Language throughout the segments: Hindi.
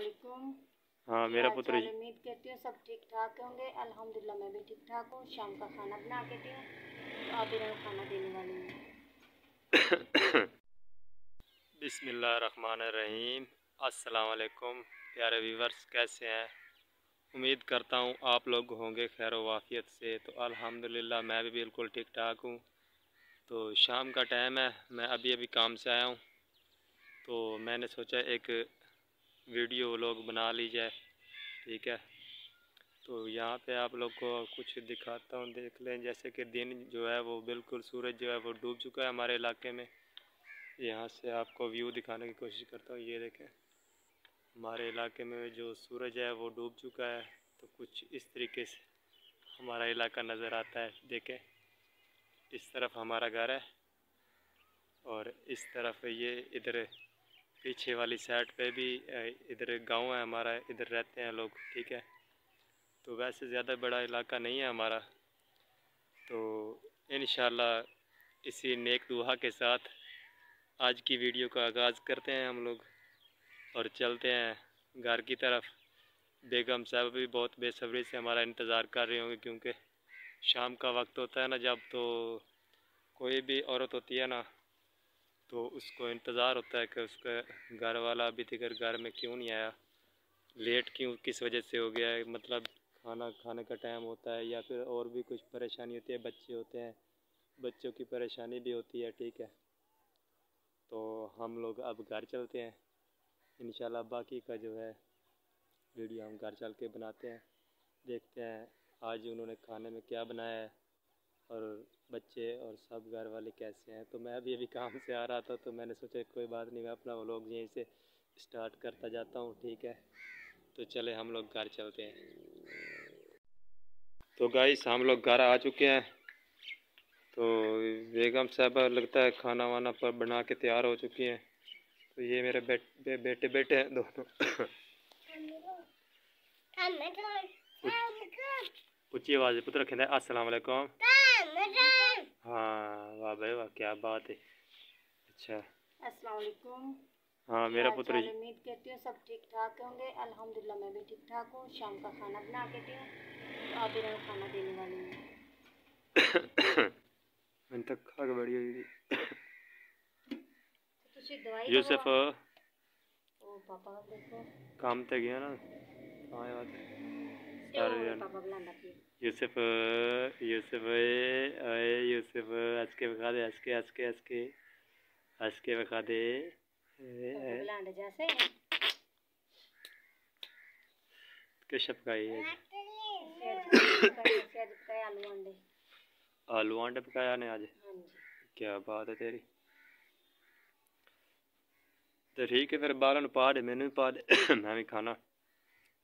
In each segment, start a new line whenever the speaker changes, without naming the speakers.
अस्सलामुअलैकुम।
हाँ मेरा पुत्र
उम्मीद करती हूँ सब ठीक ठाक होंगे। अल्हम्दुलिल्लाह मैं भी ठीक ठाक हूँ। शाम का खाना बना के दी हूँ, तो आप इन्हें खाना देने वाली हूँ।
बिस्मिल्लाहिर्रहमानिर्रहीम। अस्सलामुअलैकुम प्यारे व्यूवर्स, कैसे हैं? उम्मीद करता हूँ आप लोग होंगे खैर वाफियत से। तो अल्हम्दुलिल्लाह मैं भी बिल्कुल ठीक ठाक हूँ। तो शाम का टाइम है, मैं अभी अभी काम से आया हूँ, तो मैंने सोचा एक वीडियो व्लॉग बना ली जाए, ठीक है। तो यहाँ पे आप लोग को कुछ दिखाता हूँ, देख लें। जैसे कि दिन जो है वो बिल्कुल, सूरज जो है वो डूब चुका है हमारे इलाके में। यहाँ से आपको व्यू दिखाने की कोशिश करता हूँ। ये देखें, हमारे इलाके में जो सूरज है वो डूब चुका है। तो कुछ इस तरीके से हमारा इलाका नज़र आता है। देखें, इस तरफ हमारा घर है और इस तरफ ये इधर पीछे वाली साइड पे भी इधर गांव है हमारा, इधर रहते हैं लोग, ठीक है। तो वैसे ज़्यादा बड़ा इलाका नहीं है हमारा। तो इंशाल्लाह इसी नेक दुआ के साथ आज की वीडियो का आगाज़ करते हैं हम लोग और चलते हैं घर की तरफ। बेगम साहब भी बहुत बेसब्री से हमारा इंतज़ार कर रहे होंगे, क्योंकि शाम का वक्त होता है ना, जब तो कोई भी औरत होती है ना, तो उसको इंतज़ार होता है कि उसका घर वाला अभी तक घर में क्यों नहीं आया, लेट क्यों, किस वजह से हो गया है। मतलब खाना खाने का टाइम होता है या फिर और भी कुछ परेशानी होती है, बच्चे होते हैं, बच्चों की परेशानी भी होती है, ठीक है। तो हम लोग अब घर चलते हैं। इंशाल्लाह बाकी का जो है वीडियो हम घर चल के बनाते हैं। देखते हैं आज उन्होंने खाने में क्या बनाया है और बच्चे और सब घर वाले कैसे हैं। तो मैं अभी काम से आ रहा था, तो मैंने सोचा कोई बात नहीं, मैं अपना व्लॉग यहीं से स्टार्ट करता जाता हूँ, ठीक है। तो चले हम लोग घर चलते हैं। तो गाइस हम लोग घर आ चुके हैं। तो बेगम साहबा लगता है खाना वाना पर बना के तैयार हो चुकी हैं। तो ये मेरे बेटे हैं दोनों। ऊंची आवाज़ में पुत्र कहते हैं अस्सलाम वालेकुम। हाँ वाह भाई वाह, क्या बात है। अच्छा,
अस्सलाम वालेकुम।
हाँ मेरा पुत्र
उम्मीद करती हूँ सब ठीक ठाक होंगे। अल्हम्दुलिल्लाह मैं भी ठीक ठाक हूँ। शाम का खाना बना के दी हूँ, तो आप इन्हें खाना देने वाली हूँ।
मैंने तक खा के बढ़िया हुई।
यूसुफ
ओ
पापा देखो
काम ते गया ना। हाँ यार
पापा बुलाना पिए।
यूसुफ यूसुफ आए यूसुफ, हंस के बखा दे, हंस के हंस के हंस के हंस के बखा दे।
बुलाना जैसे
केशव का ये आलू आंडे पकाया ने आज। क्या बात है तेरी। तो ठीक है फिर बालन पा दे, मैंने भी पा दे। मैं भी खाना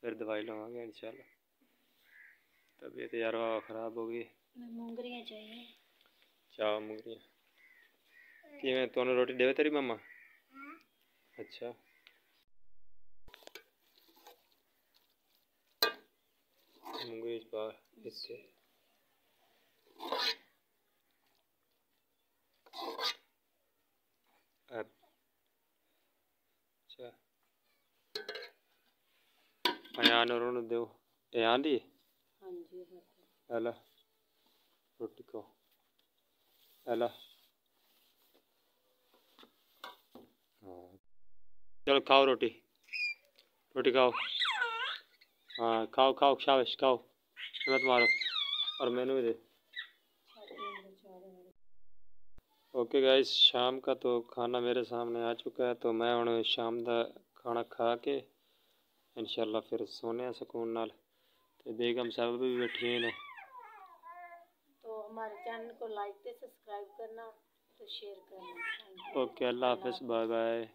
फिर दवाई लवांगे इंशाल्लाह। तबीयत यार ख़राब हो गई।
मूंगरियां चाहिए।
चाह मूंगरियां कि मैं तोने रोटी देवे तेरी मम्मा। अच्छा मूंगरी पा इससे अच्छा अयान और दो अयान दी।
हाँ जी
अला रोटी खाओ, अला हाँ चलो खाओ रोटी, रोटी खाओ। हाँ खाओ खाओ शाबाश खाओ, मत मारो और मैनू भी दे। ओके गाइस, शाम का तो खाना मेरे सामने आ चुका है। तो मैं हुण शाम का खाना खा के इंशाल्लाह फिर सोने सुकून नाल। ते बेगम साहब भी बैठी हैं।
तो हमारे चैनल को लाइक ते सब्सक्राइब करना, तो शेयर करना।
ओके अल्लाह हाफिज़, बाय बाय।